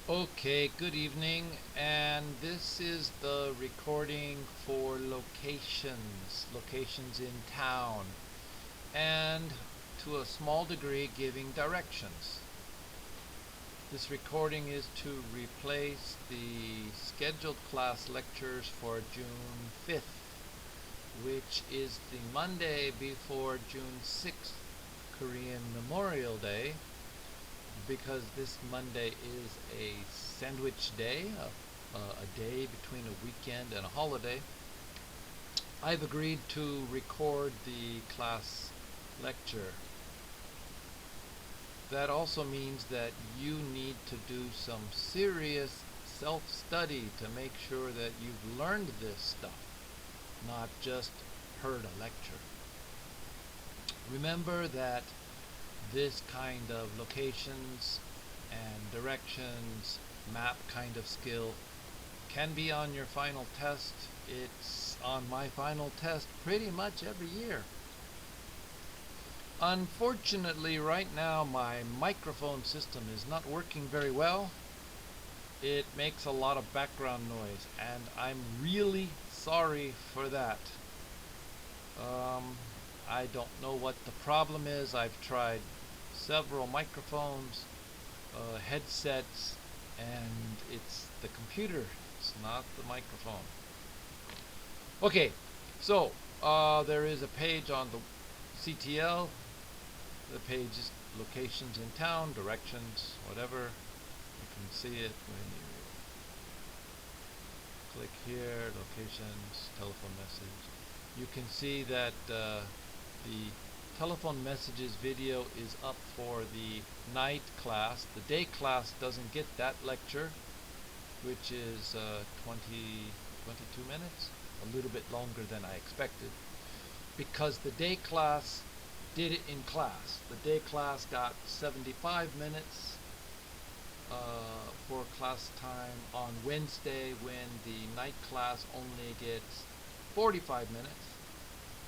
Okay, good evening, and this is the recording for locations in town, and to a small degree giving directions. This recording is to replace the scheduled class lectures for June 5th, which is the Monday before June 6th, Korean Memorial Day, because this Monday is a sandwich day, a day between a weekend and a holiday. I've agreed to record the class lecture. That also means that you need to do some serious self-study to make sure that you've learned this stuff, not just heard a lecture. Remember that this kind of locations and directions, map kind of skill can be on your final test. It's on my final test pretty much every year. Unfortunately, right now my microphone system is not working very well. It makes a lot of background noise, and I'm really sorry for that. I don't know what the problem is. I've tried several microphones, headsets, and it's the computer. It's not the microphone. Okay, so there is a page on the CTL. The page is locations in town, directions, whatever. You can see it when you click here, locations, telephone message. You can see that the telephone messages video is up for the night class. The day class doesn't get that lecture, which is 22 minutes, a little bit longer than I expected, because the day class did it in class. The day class got 75 minutes for class time on Wednesday, when the night class only gets 45 minutes.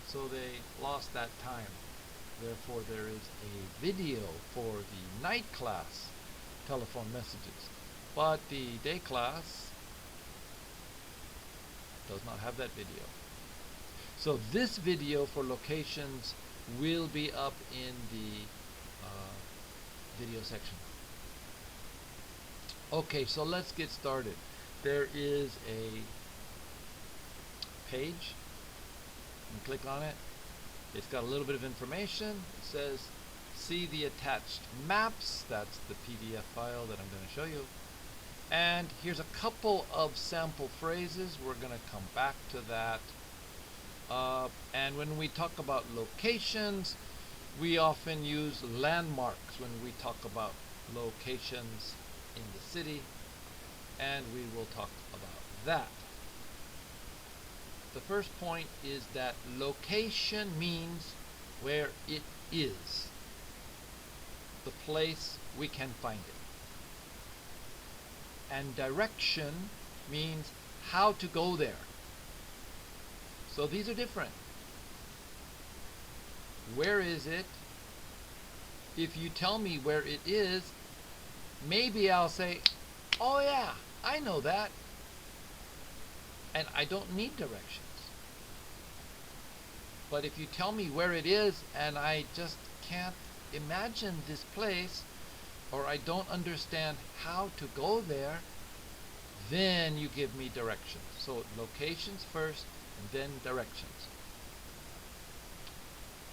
So they lost that time. Therefore, there is a video for the night class telephone messages. But the day class does not have that video. So this video for locations will be up in the video section. Okay, so let's get started. There is a page. You click on it. It's got a little bit of information. It says, see the attached maps. That's the PDF file that I'm going to show you. And here's a couple of sample phrases. We're going to come back to that. And when we talk about locations, we often use landmarks when we talk about locations in the city, and we will talk about that. The first point is that location means where it is, the place we can find it. And direction means how to go there. So these are different. Where is it? If you tell me where it is, maybe I'll say, oh yeah, I know that. And I don't need directions. But if you tell me where it is and I just can't imagine this place, or I don't understand how to go there, then you give me directions. So locations first, and then directions.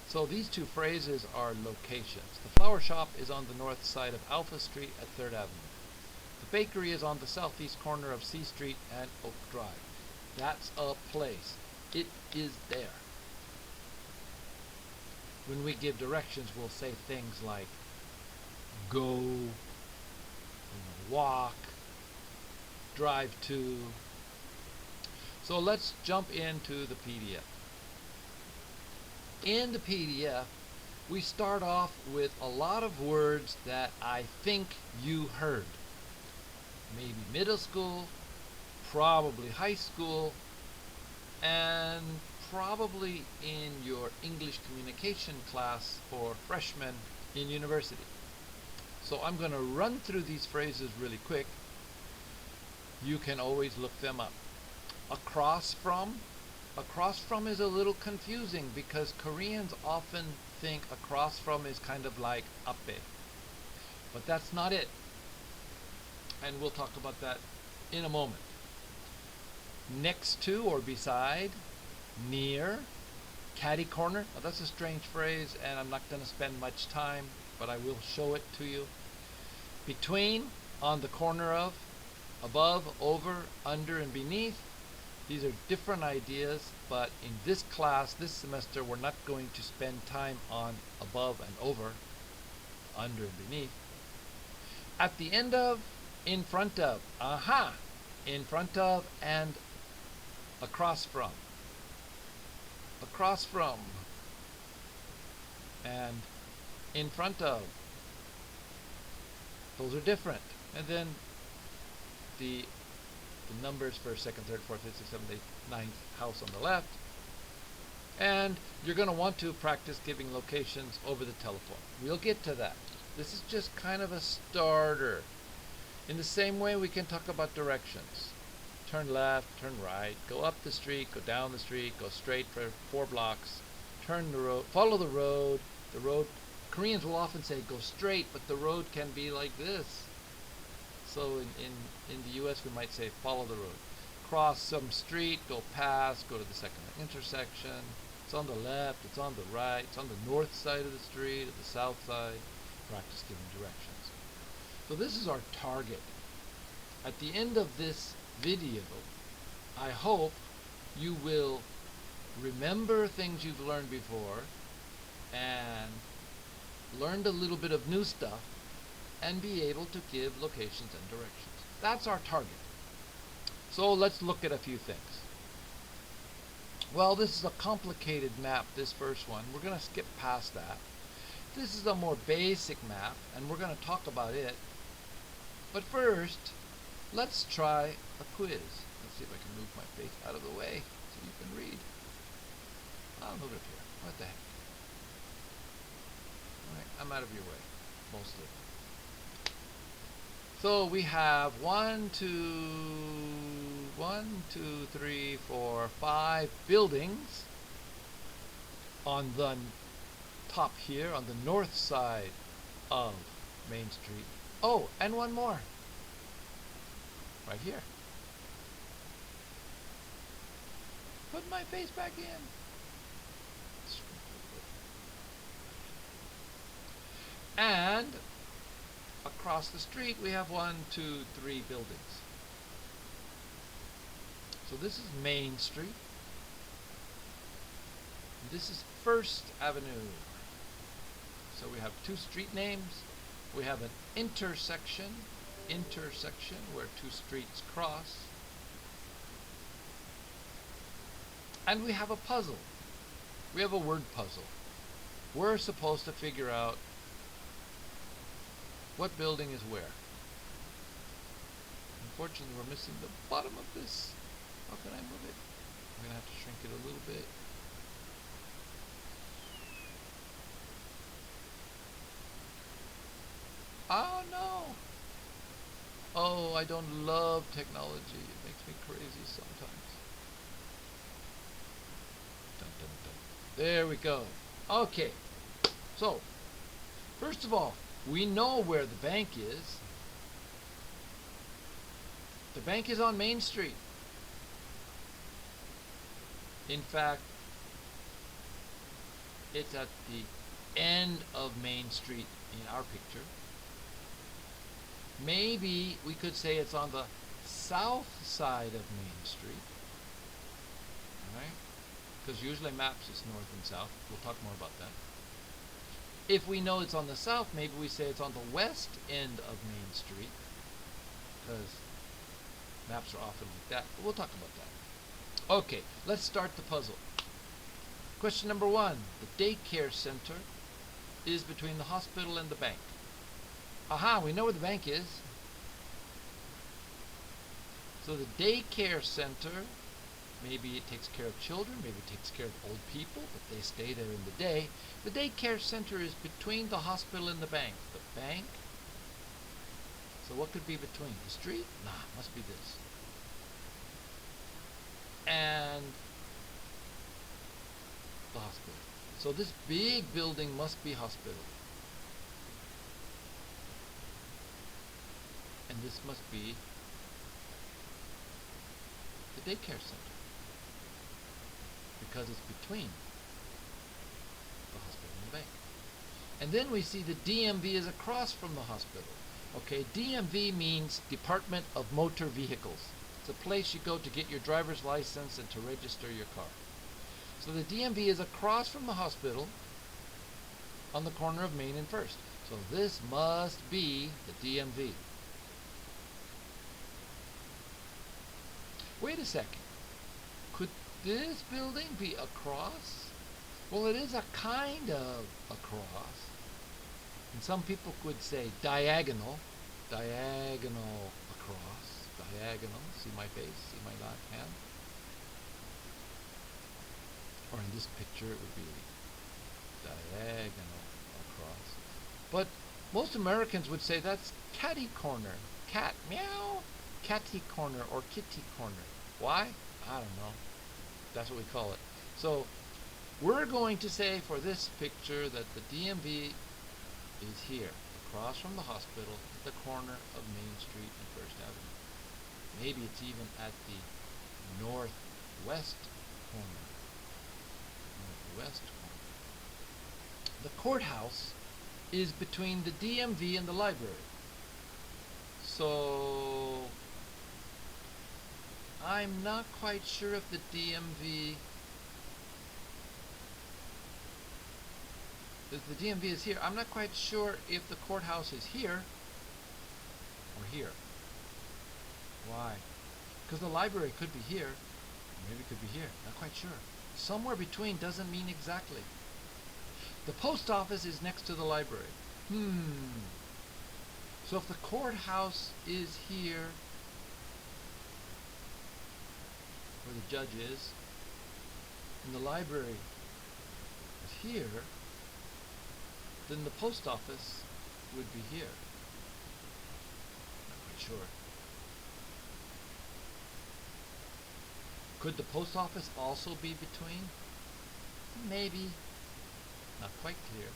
So these two phrases are locations. The flower shop is on the north side of Alpha Street at 3rd Avenue. The bakery is on the southeast corner of C Street and Oak Drive. That's a place. It is there. When we give directions, we'll say things like go, walk, drive to. So let's jump into the PDF. In the PDF, we start off with a lot of words that I think you heard. Maybe middle school, probably high school, and probably in your English communication class for freshmen in university. So I'm going to run through these phrases really quick, you can always look them up. Across from is a little confusing because Koreans often think across from is kind of like ape. But that's not it. And we'll talk about that in a moment. Next to or beside, near, catty corner. Now that's a strange phrase and I'm not going to spend much time, but I will show it to you. Between, on the corner of, above, over, under, and beneath. These are different ideas, but in this class, this semester, we're not going to spend time on above and over, under and beneath. At the end of, in front of, in front of and across from, and in front of. Those are different. And then the numbers for second, third, fourth, fifth, sixth, seventh, eighth, ninth house on the left. And you're going to want to practice giving locations over the telephone. We'll get to that. This is just kind of a starter. In the same way, we can talk about directions. Turn left, turn right, go up the street, go down the street, go straight for 4 blocks, turn the road, follow the road. The road, Koreans will often say go straight, but the road can be like this. So in the US we might say follow the road. Cross some street, go past, go to the second intersection. It's on the left, it's on the right, it's on the north side of the street, or the south side. Practice giving directions. So this is our target. At the end of this video, I hope you will remember things you've learned before and learned a little bit of new stuff and be able to give locations and directions. That's our target. So let's look at a few things. Well, this is a complicated map, this first one. We're going to skip past that. This is a more basic map, and we're going to talk about it. But first, let's try a quiz. Let's see if I can move my face out of the way so you can read. I'll move it up here. What the heck? All right, I'm out of your way, mostly. So we have 5 buildings on the top here, on the north side of Main Street. Oh, and one more. Right here. Put my face back in. And across the street we have 1, 2, 3 buildings. So this is Main Street. This is First Avenue. So we have 2 street names. We have an intersection where 2 streets cross. And we have a puzzle. We have a word puzzle. We're supposed to figure out what building is where. Unfortunately, we're missing the bottom of this. How can I move it? I'm going to have to shrink it a little bit. Oh no! Oh, I don't love technology. It makes me crazy sometimes. Dun, dun, dun. There we go. Okay. So, first of all, we know where the bank is. The bank is on Main Street. In fact, it's at the end of Main Street in our picture. Maybe we could say it's on the south side of Main Street. Alright? Because usually maps is north and south. We'll talk more about that. If we know it's on the south, maybe we say it's on the west end of Main Street. Because maps are often like that. But we'll talk about that. Okay, let's start the puzzle. Question number 1. The daycare center is between the hospital and the bank. Aha, we know where the bank is. So the daycare center, maybe it takes care of children, maybe it takes care of old people, but they stay there in the day. The daycare center is between the hospital and the bank. The bank? So what could be between? The street? Nah, must be this. and the hospital. So this big building must be hospital. And this must be the daycare center, because it's between the hospital and the bank. And then we see the DMV is across from the hospital. Okay, DMV means Department of Motor Vehicles. It's a place you go to get your driver's license and to register your car. So the DMV is across from the hospital on the corner of Main and First. So this must be the DMV. Wait a second. Could this building be across? Well, it is a kind of across. And some people would say diagonal. Diagonal across. Diagonal. See my face? See my left hand? Or in this picture it would be diagonal across. But most Americans would say that's catty corner. Cat, meow. Catty corner or kitty corner. Why? I don't know. That's what we call it. So we're going to say for this picture that the DMV is here, across from the hospital at the corner of Main Street and First Avenue. Maybe it's even at the northwest corner. Northwest corner. The courthouse is between the DMV and the library. So I'm not quite sure if the DMV is here. I'm not quite sure if the courthouse is here or here. Why? Because the library could be here, or maybe it could be here. Not quite sure. Somewhere between doesn't mean exactly. The post office is next to the library. So if the courthouse is here, where the judge is, and the library is here, then the post office would be here. Not quite sure. Could the post office also be between? Maybe. Not quite clear.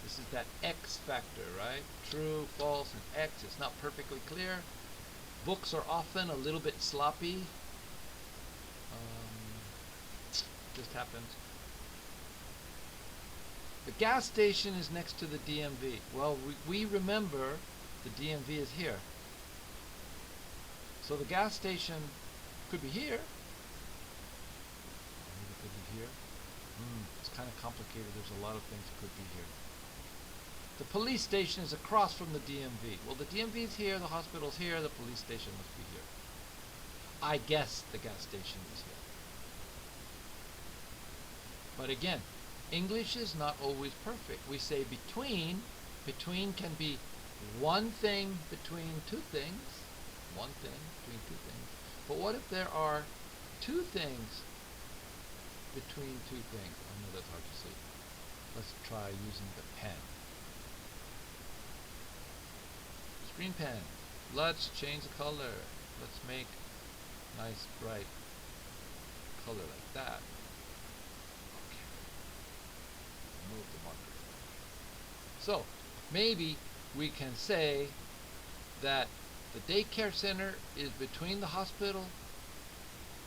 This is that X factor, right? True, false, and X. It's not perfectly clear. Books are often a little bit sloppy. Just happens. The gas station is next to the DMV. Well, we remember the DMV is here. So the gas station could be here. Maybe it could be here. It's kind of complicated. There's a lot of things that could be here. The police station is across from the DMV. Well, the DMV is here, the hospital's here, the police station must be here. I guess the gas station is here. But again, English is not always perfect. We say between. Between can be one thing between two things. One thing between two things. But what if there are two things between two things? I know that's hard to see. Let's try using the pen. Screen pen. Let's change the color. Let's make nice bright color like that. Okay. Move the marker. So maybe we can say that the daycare center is between the hospital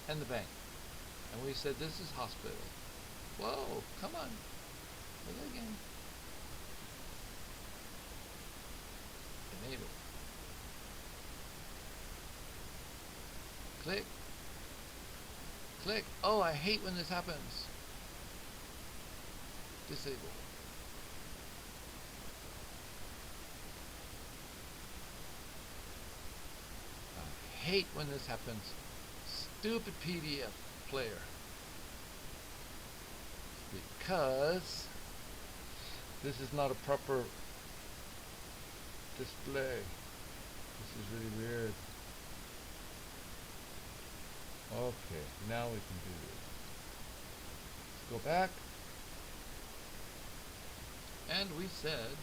and the bank. And we said this is hospital. Whoa, come on. Look again. Enable. Click. Click. Oh, I hate when this happens. Disable. I hate when this happens. Stupid PDF player. Because this is not a proper display. This is really weird. Okay, now we can do this. Let's go back. And we said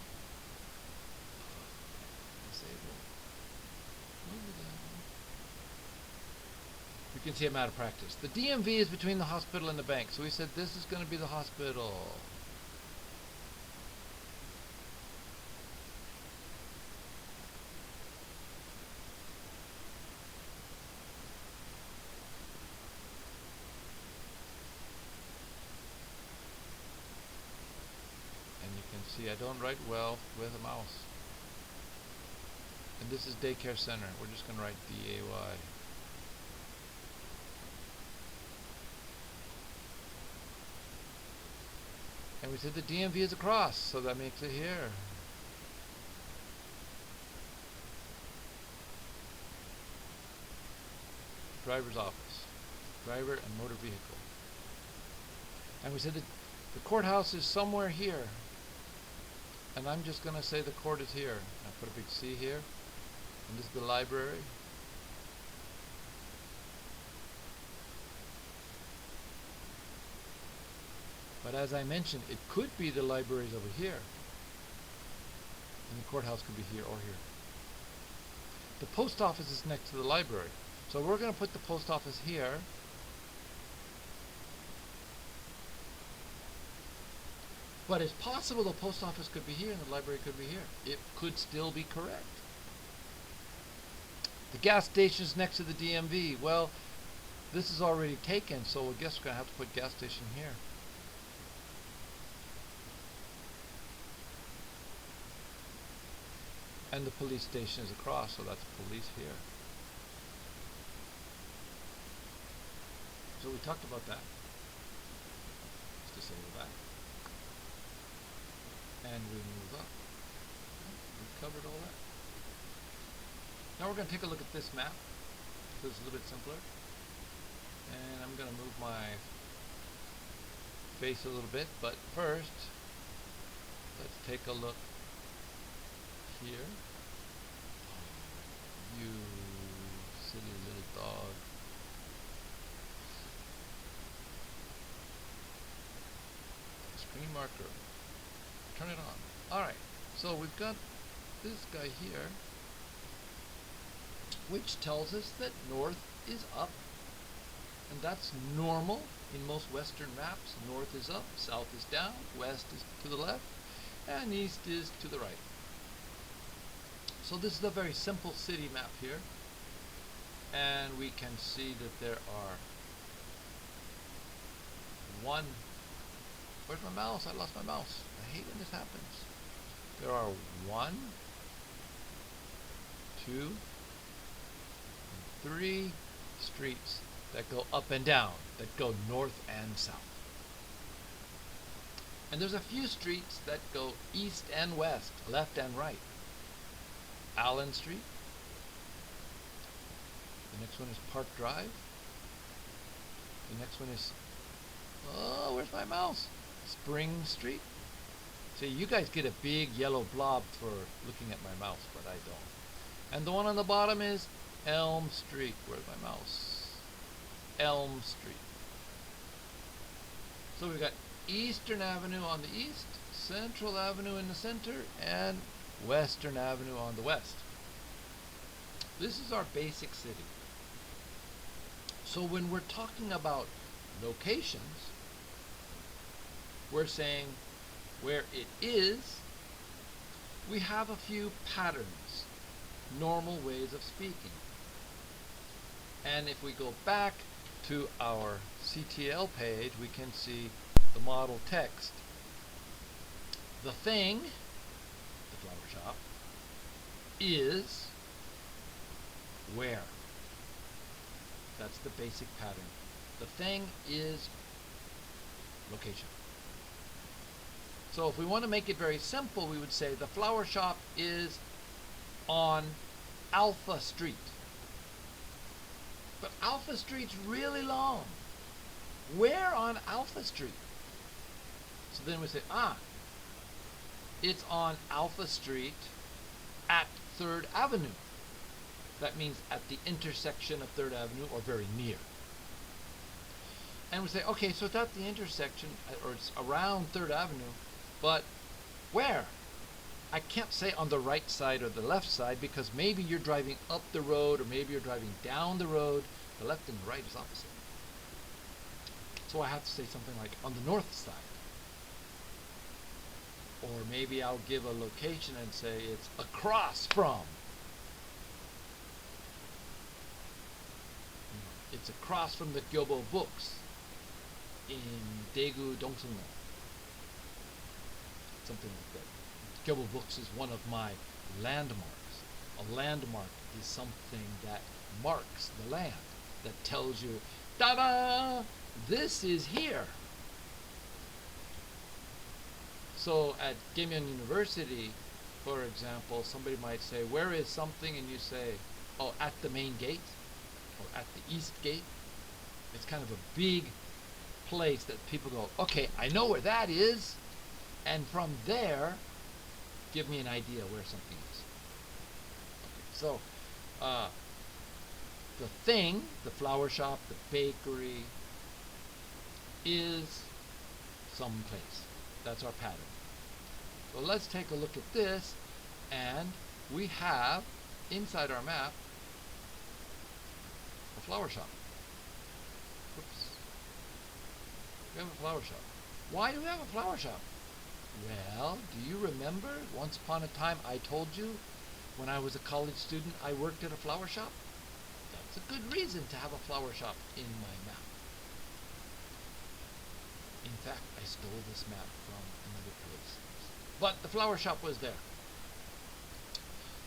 disable. Move it down. can see I'm out of practice. The DMV is between the hospital and the bank. So we said this is going to be the hospital. And you can see I don't write well with a mouse. And this is daycare center. We're just going to write DAY. And we said the DMV is across, so that makes it here. Driver's office. Driver and motor vehicle. And we said that the courthouse is somewhere here. And I'm just going to say the court is here. I put a big C here. And this is the library. But as I mentioned, it could be the libraries over here. And the courthouse could be here or here. The post office is next to the library. So we're going to put the post office here. But it's possible the post office could be here and the library could be here. It could still be correct. The gas station is next to the DMV. Well, this is already taken, so I guess we're going to have to put gas station here. And the police station is across, so that's police here. So we talked about that. Let's disable that. And we move up. We've covered all that. Now we're going to take a look at this map, so it's a little bit simpler. And I'm going to move my face a little bit, but first, let's take a look here. You silly little dog. Screen marker. Turn it on. Alright, so we've got this guy here, which tells us that north is up. And that's normal in most Western maps. North is up, south is down, west is to the left, and east is to the right. So this is a very simple city map here. And we can see that there are where's my mouse? I lost my mouse. I hate when this happens. There are 1, 2, 3 streets that go up and down, that go north and south. And there's a few streets that go east and west, left and right. Allen Street. The next one is Park Drive. The next one is, oh, where's my mouse? Spring Street. See, you guys get a big yellow blob for looking at my mouse, but I don't. And the one on the bottom is Elm Street. Where's my mouse? Elm Street. So we've got Eastern Avenue on the east, Central Avenue in the center, and Western Avenue on the west. This is our basic city. So when we're talking about locations, we're saying where it is, we have a few patterns, normal ways of speaking. And if we go back to our CTL page, we can see the model text. The thing, the flower shop, is where? That's the basic pattern. The thing is location. So if we want to make it very simple, we would say the flower shop is on Alpha Street. But Alpha Street's really long. Where on Alpha Street? So then we say, it's on Alpha Street at 3rd Avenue. That means at the intersection of 3rd Avenue or very near. And we say, okay, so it's at the intersection, or it's around 3rd Avenue, but where? I can't say on the right side or the left side because maybe you're driving up the road or maybe you're driving down the road. The left and the right is opposite. So I have to say something like on the north side. Or maybe I'll give a location and say it's across from. It's across from the Gyobo books in Daegu, Dongsuno. Something like that. Gyobo books is one of my landmarks. A landmark is something that marks the land, that tells you, ta-da! This is here. So at Gaemyeon University, for example, somebody might say, where is something? And you say, oh, at the main gate, or at the east gate. It's kind of a big place that people go, okay, I know where that is. And from there, give me an idea where something is. Okay, so, the thing, the flower shop, the bakery, is someplace. That's our pattern. So let's take a look at this, and we have, inside our map, a flower shop. Oops. We have a flower shop. Why do we have a flower shop? Well, do you remember once upon a time I told you when I was a college student I worked at a flower shop? That's a good reason to have a flower shop in my map. In fact, I stole this map from another place. But the flower shop was there.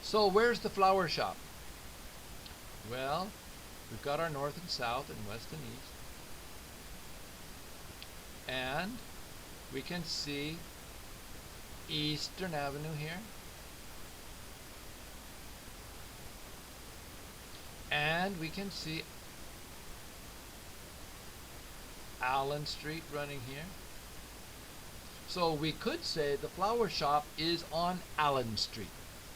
So where's the flower shop? Well, we've got our north and south and west and east. And we can see Eastern Avenue here. And we can see Allen Street running here. So we could say the flower shop is on Allen Street.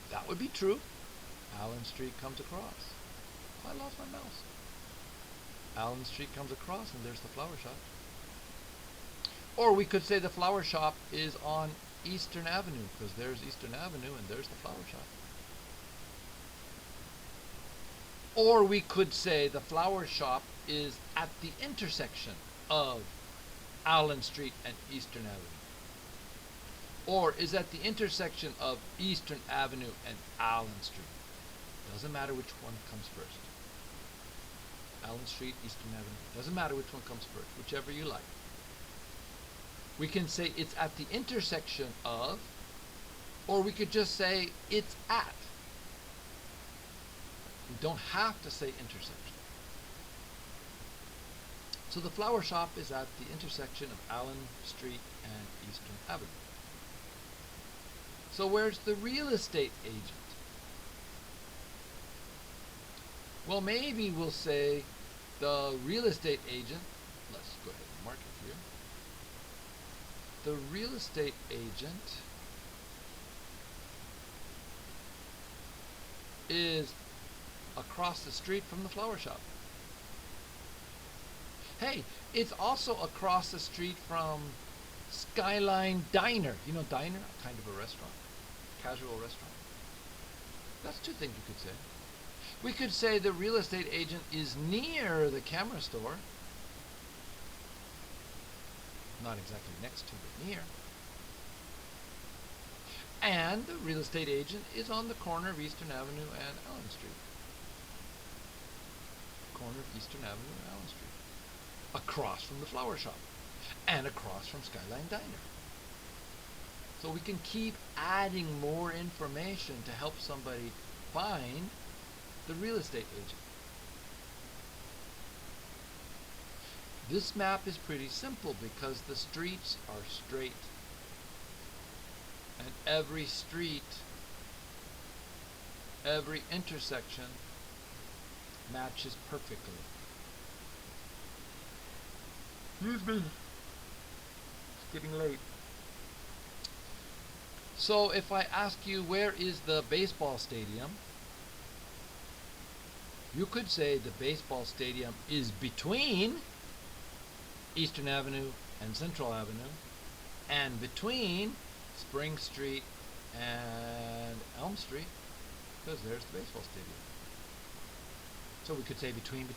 That would be true. Allen Street comes across. Oh, I lost my mouse. Allen Street comes across and there's the flower shop. Or we could say the flower shop is on Eastern Avenue because there's Eastern Avenue and there's the flower shop. Or we could say the flower shop is at the intersection of Allen Street and Eastern Avenue. Or is at the intersection of Eastern Avenue and Allen Street. Doesn't matter which one comes first. Allen Street, Eastern Avenue. Doesn't matter which one comes first, whichever you like. We can say it's at the intersection of, or we could just say it's at. We don't have to say intersection. So the flower shop is at the intersection of Allen Street and Eastern Avenue. So where's the real estate agent? Well, maybe we'll say the real estate agent, let's go ahead and mark it here. The real estate agent is across the street from the flower shop. Hey, it's also across the street from Skyline Diner. You know diner? Kind of a restaurant. Casual restaurant. That's two things you could say. We could say the real estate agent is near the camera store. Not exactly next to, but near. And the real estate agent is on the corner of Eastern Avenue and Allen Street. Corner of Eastern Avenue and Allen Street. Across from the flower shop. And across from Skyline Diner. So we can keep adding more information to help somebody find the real estate agent. This map is pretty simple because the streets are straight. And every street, every intersection matches perfectly. Excuse me. It's getting late. So if I ask you where is the baseball stadium, you could say the baseball stadium is between Eastern Avenue and Central Avenue, and between Spring Street and Elm Street, because there's the baseball stadium. So we could say between.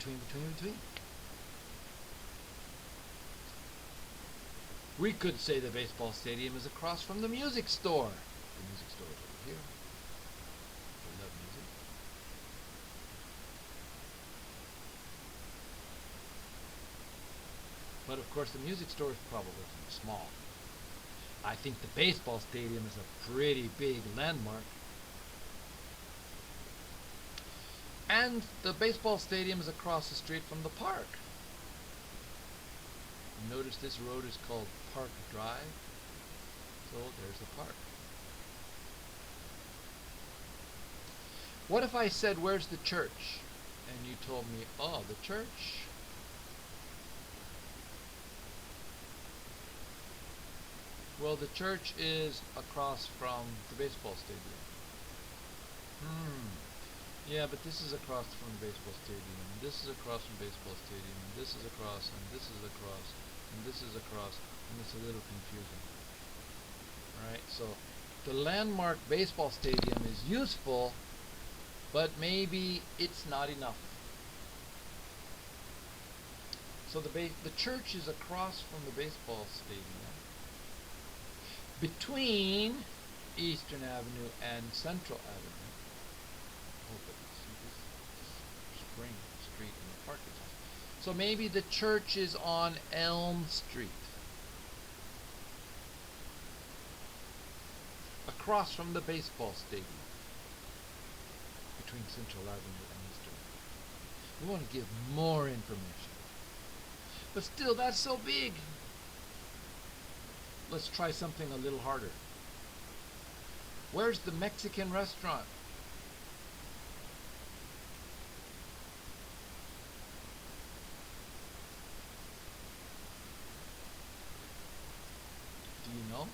We could say the baseball stadium is across from the music store. The music store is over here. I love music. But of course the music store is probably small. I think the baseball stadium is a pretty big landmark. And the baseball stadium is across the street from the park. Notice this road is called Park Drive. So there's the park. What if I said, where's the church? And you told me, oh, the church. Well, the church is across from the baseball stadium. Yeah, but this is across from the baseball stadium, and this is across from the baseball stadium, and this is across, and this is across, and this is across, and it's a little confusing. Alright, so the landmark baseball stadium is useful, but maybe it's not enough. So the church is across from the baseball stadium, between Eastern Avenue and Central Avenue. Spring Street in the parking lot. So maybe the church is on Elm Street, across from the baseball stadium, between Central Avenue and Eastern. We want to give more information. But still, that's so big. Let's try something a little harder. Where's the Mexican restaurant? Do you know?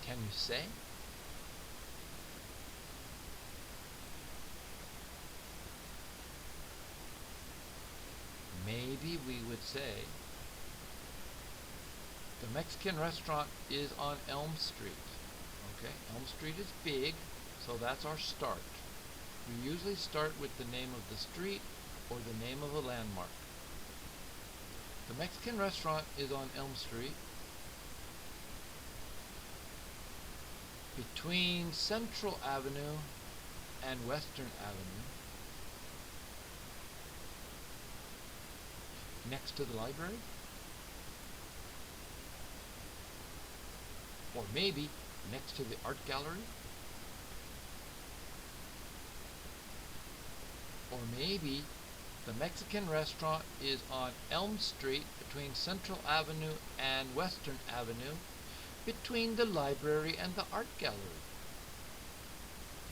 Can you say? Maybe we would say the Mexican restaurant is on Elm Street. Okay, Elm Street is big, so that's our start. We usually start with the name of the street or the name of a landmark. The Mexican restaurant is on Elm Street, between Central Avenue and Western Avenue, next to the library, or maybe next to the art gallery, or maybe the Mexican restaurant is on Elm Street between Central Avenue and Western Avenue, between the library and the art gallery.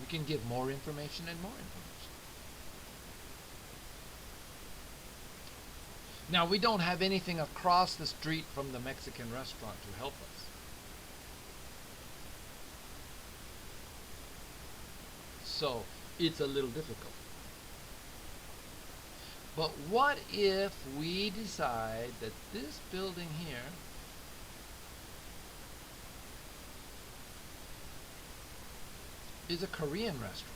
We can give more information and more information. Now, we don't have anything across the street from the Mexican restaurant to help us. So, it's a little difficult. But what if we decide that this building here is a Korean restaurant?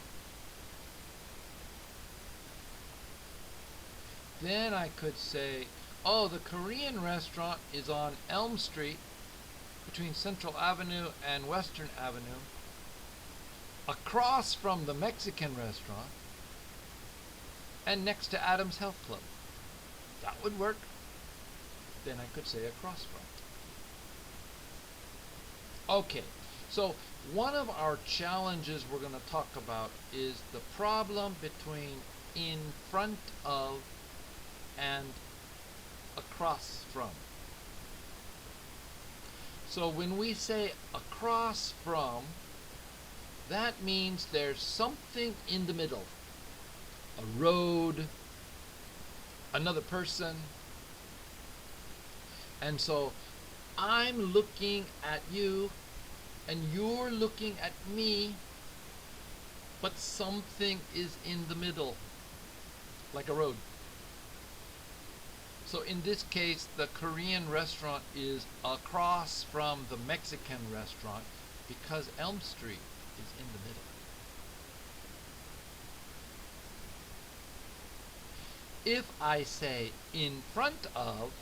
Then I could say, oh, the Korean restaurant is on Elm Street between Central Avenue and Western Avenue, across from the Mexican restaurant, and next to Adam's Health Club. That would work. Then I could say across from. Okay, so one of our challenges we're going to talk about is the problem between in front of and across from. So when we say across from, that means there's something in the middle. A road, another person. And so I'm looking at you and you're looking at me, but something is in the middle, like a road. So in this case, the Korean restaurant is across from the Mexican restaurant because Elm Street is in the middle. If I say in front of,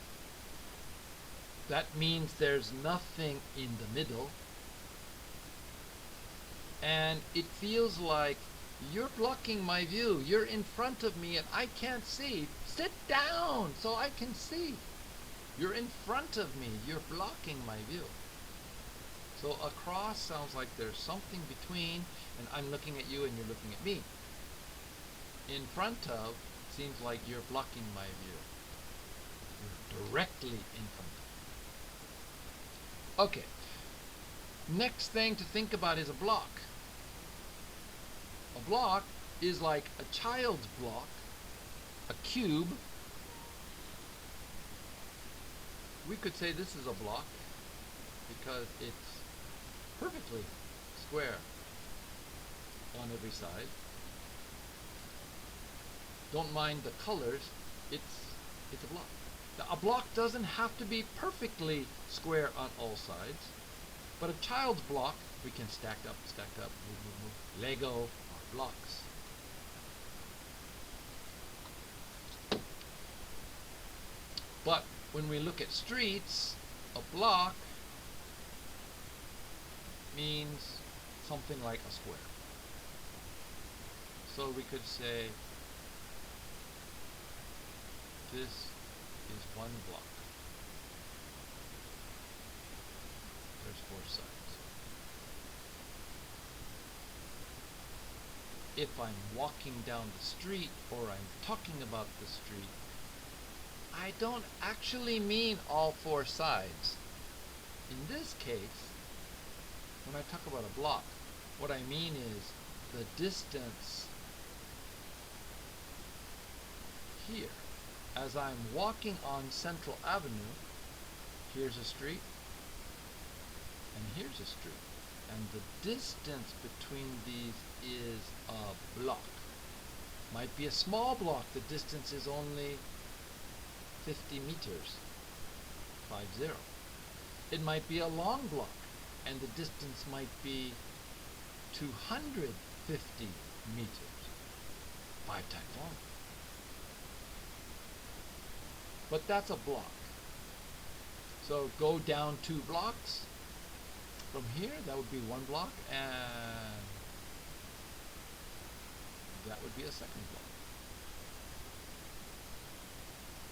that means there's nothing in the middle, and it feels like you're blocking my view. You're in front of me and I can't see. Sit down so I can see. You're in front of me. You're blocking my view. So across sounds like there's something between, and I'm looking at you and you're looking at me. In front of seems like you're blocking my view. You're directly in front of. Okay. Next thing to think about is a block. A block is like a child's block, a cube. We could say this is a block because it's perfectly square on every side. Don't mind the colors, it's a block. Now, a block doesn't have to be perfectly square on all sides, but a child's block we can stack up, move. Lego or blocks. But when we look at streets, a block means something like a square. So we could say this is one block. There's 4 sides. If I'm walking down the street or I'm talking about the street, I don't actually mean all 4 sides. In this case, when I talk about a block, what I mean is the distance here. As I'm walking on Central Avenue, here's a street, and here's a street. And the distance between these is a block. Might be a small block, the distance is only 50 meters, 50. It might be a long block, and the distance might be 250 meters, 5 times longer. But that's a block. So go down 2 blocks. From here, that would be 1 block, and that would be a second block.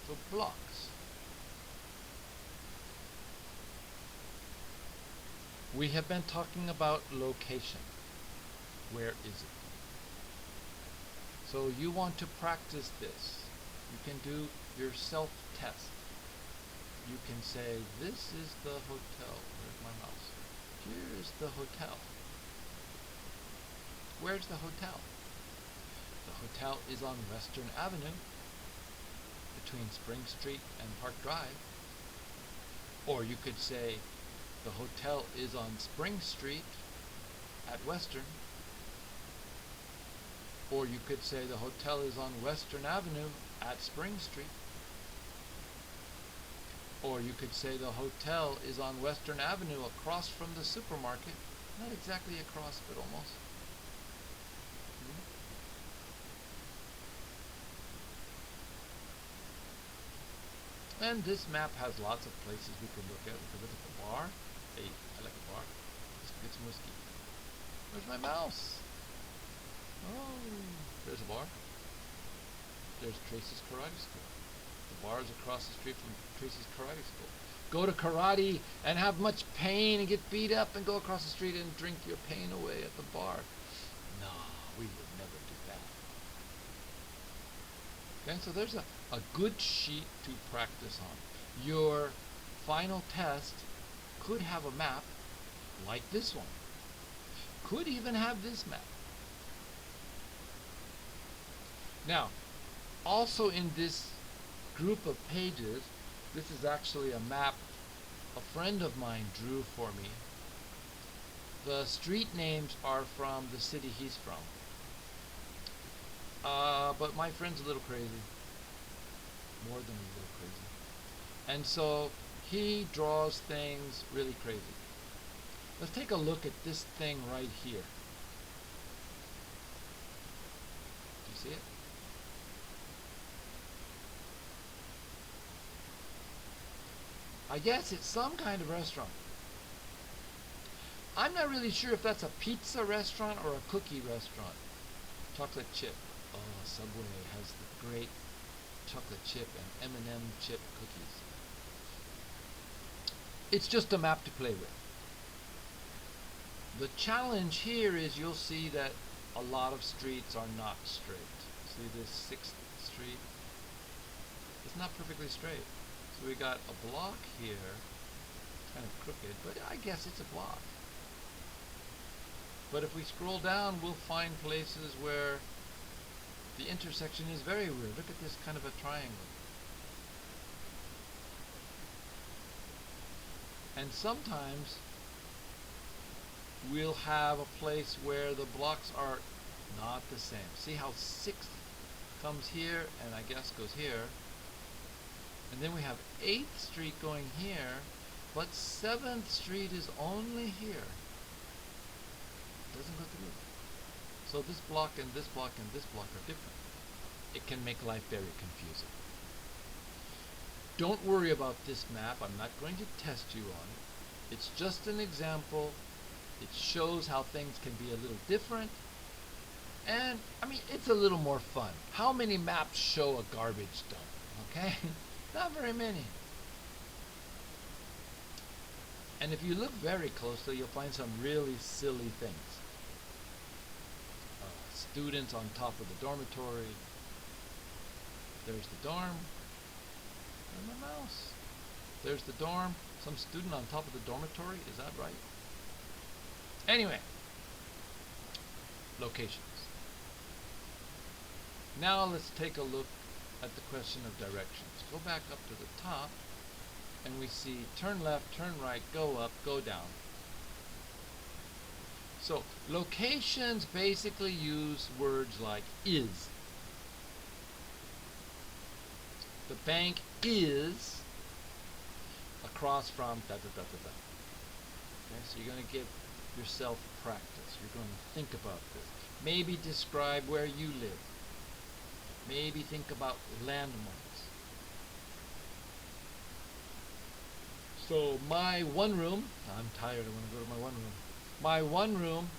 So blocks. We have been talking about location. Where is it? So you want to practice this. You can do your self-test. You can say, this is the hotel. Where's my mouse? Here's the hotel. Where's the hotel? The hotel is on Western Avenue, between Spring Street and Park Drive. Or you could say, the hotel is on Spring Street at Western. Or you could say the hotel is on Western Avenue at Spring Street. Or you could say the hotel is on Western Avenue across from the supermarket. Not exactly across, but almost. And this map has lots of places we could look at. We could look at the bar. Hey, I like a bar. Let's get some whiskey. Where's my mouse? Oh, there's a bar. There's Tracy's Karate School. The bar is across the street from Tracy's Karate School. Go to karate and have much pain and get beat up and go across the street and drink your pain away at the bar. No, we would never do that. Okay, so there's a good sheet to practice on. Your final test could have a map like this one. Could even have this map. Now, also in this group of pages, this is actually a map a friend of mine drew for me. The street names are from the city he's from. But my friend's a little crazy. More than a little crazy. And so he draws things really crazy. Let's take a look at this thing right here. Do you see it? I guess it's some kind of restaurant. I'm not really sure if that's a pizza restaurant or a cookie restaurant. Chocolate chip. Oh, Subway has the great chocolate chip and M&M chip cookies. It's just a map to play with. The challenge here is you'll see that a lot of streets are not straight. See this 6th Street? It's not perfectly straight. So we got a block here, kind of crooked, but I guess it's a block. But if we scroll down, we'll find places where the intersection is very weird. Look at this kind of a triangle. And sometimes we'll have a place where the blocks are not the same. See how 6th comes here and I guess goes here. And then we have 8th Street going here, but 7th Street is only here. It doesn't go through. So this block and this block and this block are different. It can make life very confusing. Don't worry about this map. I'm not going to test you on it. It's just an example. It shows how things can be a little different. And, I mean, it's a little more fun. How many maps show a garbage dump? Okay? Not very many. And if you look very closely, you'll find some really silly things. Students on top of the dormitory. There's the dorm. And my mouse. There's the dorm. Some student on top of the dormitory. Is that right? Anyway. Locations. Now let's take a look at the question of directions. Go back up to the top and we see turn left, turn right, go up, go down. So locations basically use words like is. The bank is across from da da da da da. Okay, so you're going to give yourself practice. You're going to think about this. Maybe describe where you live. Maybe think about landmarks. So my one room, I'm tired, I want to go to my one room. My one room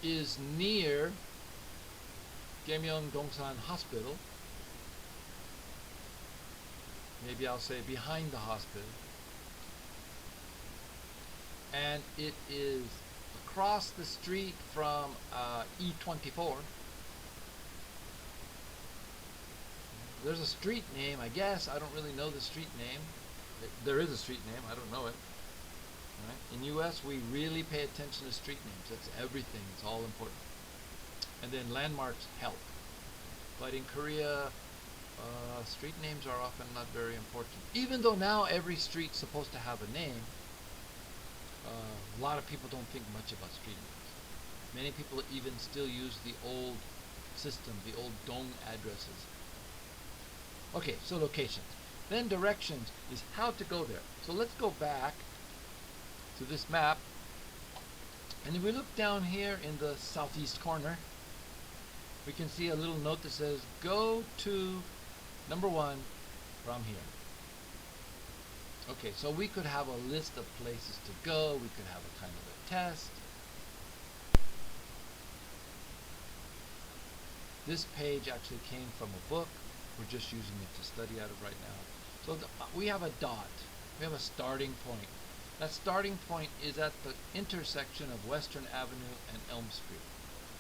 is near Gyeongdongsan Hospital. Maybe I'll say behind the hospital. And it is across the street from E24. There's a street name, I guess. I don't really know the street name. There is a street name, I don't know it. Right? In US, we really pay attention to street names. That's everything. It's all important. And then landmarks help. But in Korea, street names are often not very important. Even though now every street's supposed to have a name, a lot of people don't think much about street names. Many people even still use the old system, the old dong addresses. Okay, so locations. Then directions is how to go there. So let's go back to this map. And if we look down here in the southeast corner, we can see a little note that says, go to number 1 from here. Okay, so we could have a list of places to go. We could have a kind of a test. This page actually came from a book. We're just using it to study out of right now. So we have a dot. We have a starting point. That starting point is at the intersection of Western Avenue and Elm Street.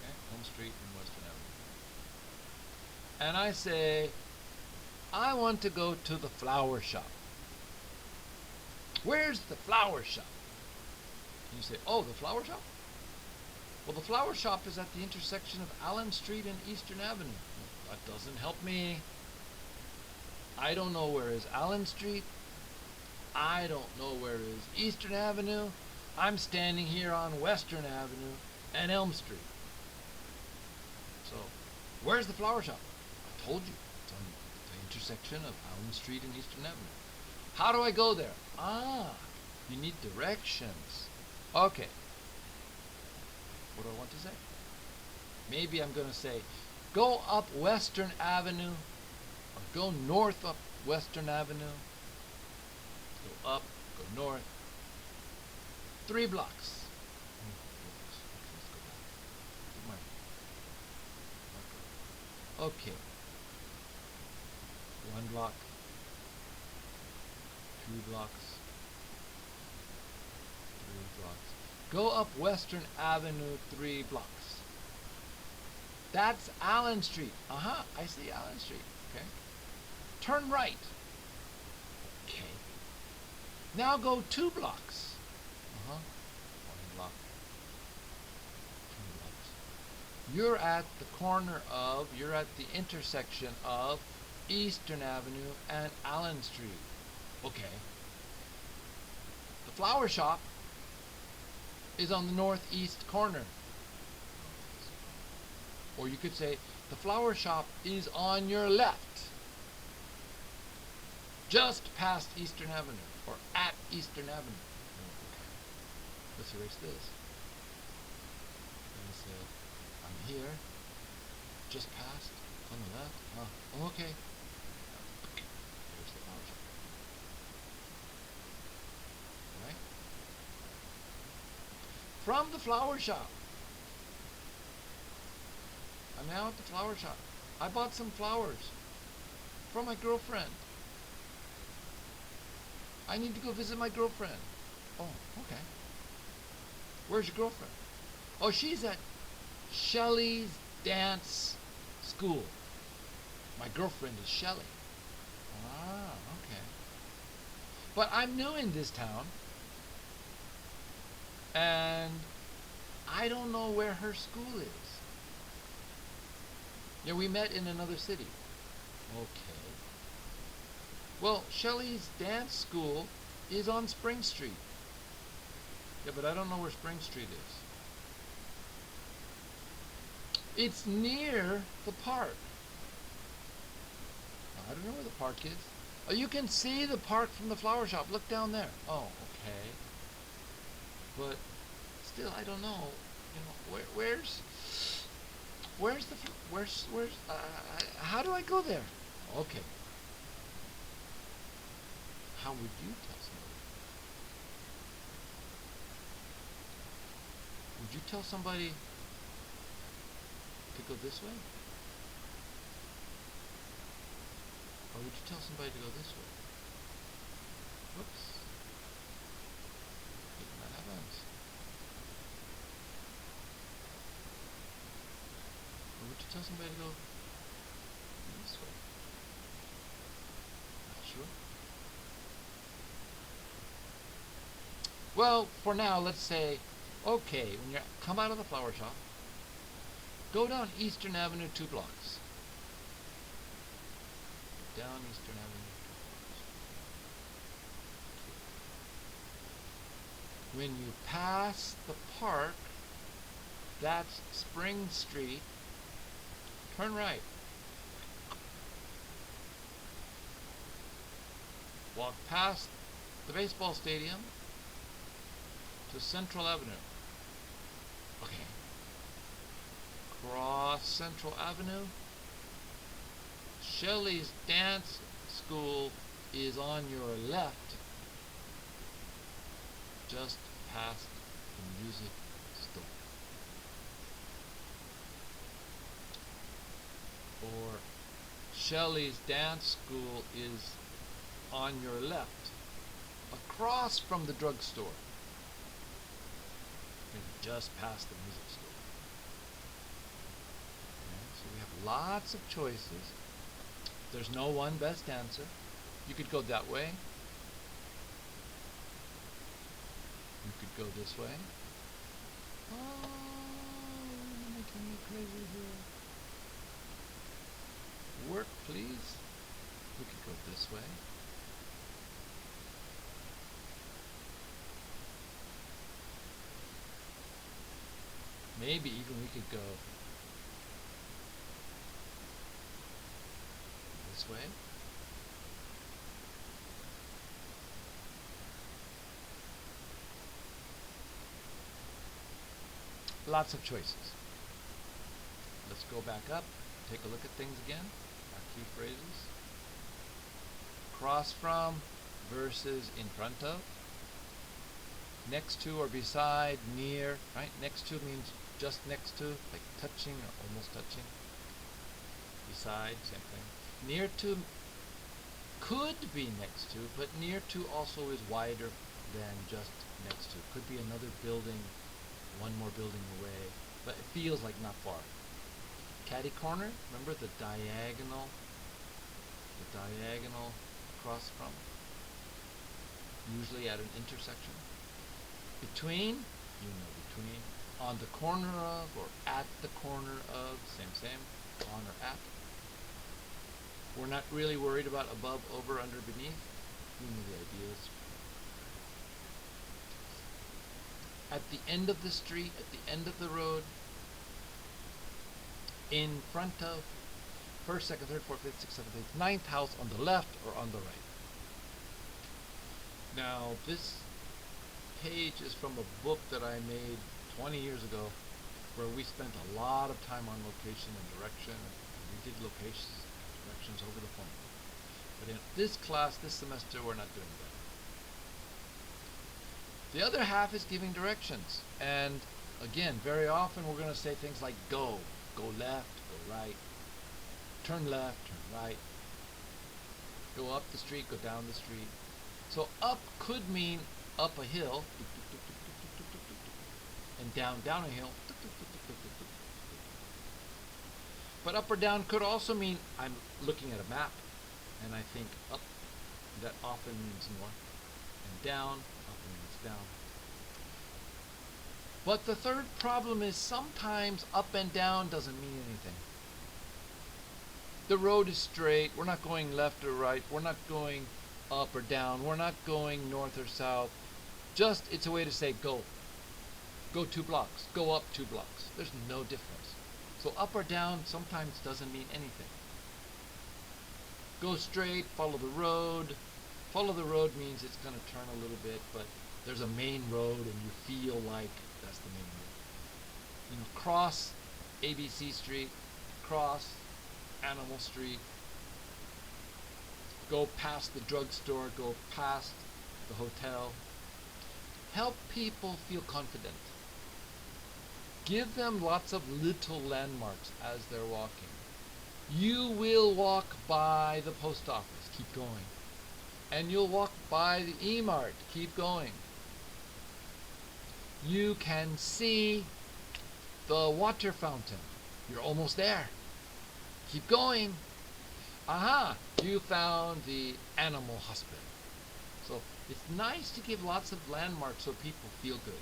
Okay? Elm Street and Western Avenue. And I say, I want to go to the flower shop. Where's the flower shop? And you say, oh, the flower shop? Well, the flower shop is at the intersection of Allen Street and Eastern Avenue. That doesn't help me. I don't know where is Allen Street. I don't know where is Eastern Avenue. I'm standing here on Western Avenue and Elm Street. So, where's the flower shop? I told you, it's on the intersection of Allen Street and Eastern Avenue. How do I go there? Ah, you need directions. Okay. What do I want to say? Maybe I'm going to say, go up Western Avenue, or go north up Western Avenue. Go up, go north. 3 blocks. Okay. 1 block. 2 blocks. 3 blocks. Go up Western Avenue 3 blocks. That's Allen Street. I see Allen Street. Okay. Turn right. Okay. Now go 2 blocks. 1 block. 2 blocks. You're at the intersection of Eastern Avenue and Allen Street. Okay. The flower shop is on the northeast corner. Or you could say, the flower shop is on your left. Just past Eastern Avenue, or at Eastern Avenue. Okay. Let's erase this. And say, I'm here, just past, on the left. Oh, okay. There's the flower shop. Right? From the flower shop. I'm now at the flower shop. I bought some flowers from my girlfriend. I need to go visit my girlfriend. Oh, okay. Where's your girlfriend? Oh, she's at Shelley's dance school. My girlfriend is Shelley. Ah, okay. But I'm new in this town, and I don't know where her school is. Yeah, we met in another city. Okay. Well, Shelley's dance school is on Spring Street. Yeah, but I don't know where Spring Street is. It's near the park. I don't know where the park is. Oh, you can see the park from the flower shop. Look down there. Oh, okay. But still, I don't know. You know, where's how do I go there? Okay. How would you tell somebody? Would you tell somebody to go this way? Or would you tell somebody to go this way? Whoops. That happens. Or would you tell somebody to go this way? Not sure. Well, for now, let's say, okay, when you come out of the flower shop, go down Eastern Avenue 2 blocks. Down Eastern Avenue 2 blocks. When you pass the park, that's Spring Street, turn right. Walk past the baseball stadium to Central Avenue. Okay. Cross Central Avenue. Shelley's dance school is on your left, just past the music store. Or Shelley's dance school is on your left, across from the drugstore, and just past the music store. Okay, so we have lots of choices. There's no one best answer. You could go that way. You could go this way. Oh, you're making me crazy here. Work, please. We could go this way. Maybe even we could go this way. lots of choices. Let's go back up, take a look at things again. Our key phrases. Across from versus in front of. Next to or beside, near, right? Next to means just next to, like touching or almost touching. Beside, same thing. Near to could be next to, but near to also is wider than just next to. Could be another building, one more building away, but it feels like not far. Catty corner, remember the diagonal across from, usually at an intersection. Between, you know between, on the corner of or at the corner of, same, on or at. We're not really worried about above, over, under, beneath. You know the ideas. At the end of the street, at the end of the road, in front of, first, second, third, fourth, fifth, sixth, seventh, eighth, ninth house on the left or on the right. Now, this page is from a book that I made 20 years ago where we spent a lot of time on location and direction. We did locations and directions over the phone. But in this class, this semester, we're not doing that. The other half is giving directions. And again, very often we're going to say things like go left, go right, turn left, turn right, go up the street, go down the street. So up could mean up a hill, and down a hill. But up or down could also mean I'm looking at a map and I think up, that often means north, and down often means down. But the third problem is sometimes up and down doesn't mean anything. The road is straight, we're not going left or right, we're not going up or down, we're not going north or south. Just, it's a way to say go. Go 2 blocks, go up 2 blocks. There's no difference. So up or down sometimes doesn't mean anything. Go straight, follow the road. Follow the road means it's going to turn a little bit, but there's a main road and you feel like that's the main road. You know, cross ABC Street, cross Animal Street, go past the drugstore, go past the hotel. Help people feel confident. Give them lots of little landmarks as they're walking. You will walk by the post office, keep going. And you'll walk by the E-Mart, keep going. You can see the water fountain. You're almost there. Keep going. Aha, you found the animal hospital. So it's nice to give lots of landmarks so people feel good.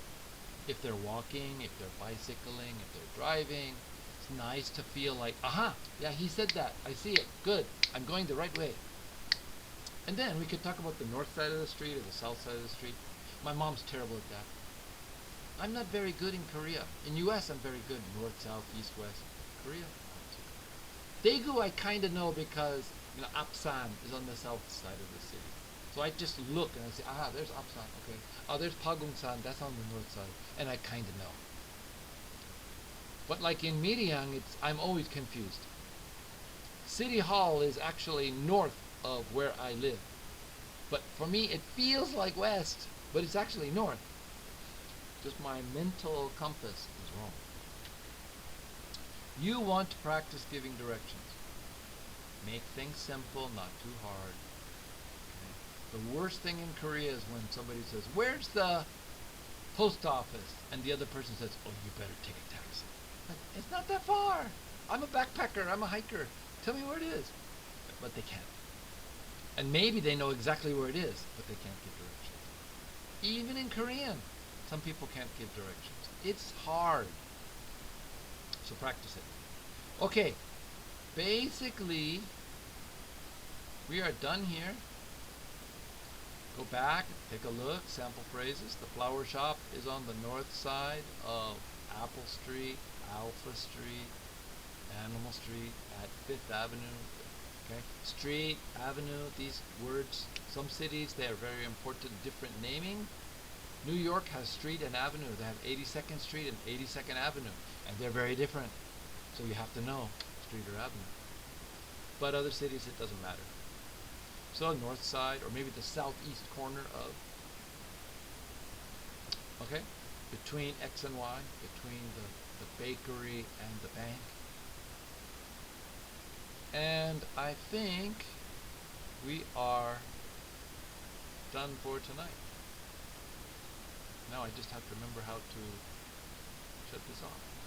If they're walking, if they're bicycling, if they're driving, it's nice to feel like, aha, yeah, he said that. I see it. Good. I'm going the right way. And then we could talk about the north side of the street or the south side of the street. My mom's terrible at that. I'm not very good in Korea. In US, I'm very good. North, south, east, west. Korea, Daegu I kind of know because, you know, Apsan is on the south side of the city. So I just look and I say, ah, there's Apsan, okay. Oh, there's Pagongsan, that's on the north side. And I kind of know. But like in Miriang, I'm always confused. City Hall is actually north of where I live. But for me, it feels like west, but it's actually north. Just my mental compass is wrong. You want to practice giving directions. Make things simple, not too hard. Okay? The worst thing in Korea is when somebody says, where's the post office? And the other person says, oh, you better take a taxi. Like, it's not that far. I'm a backpacker. I'm a hiker. Tell me where it is. But they can't. And maybe they know exactly where it is, but they can't give directions. Even in Korean, some people can't give directions. It's hard. So practice it. Okay, basically, we are done here. Go back, take a look, sample phrases. The flower shop is on the north side of Apple Street, Alpha Street, Animal Street at 5th Avenue. Okay, street, avenue, these words, some cities, they are very important, different naming. New York has street and avenue. They have 82nd Street and 82nd Avenue, and they're very different. So you have to know street or avenue. But other cities, it doesn't matter. So north side, or maybe the southeast corner of, okay, between X and Y, between the bakery and the bank. And I think we are done for tonight. Now I just have to remember how to shut this off.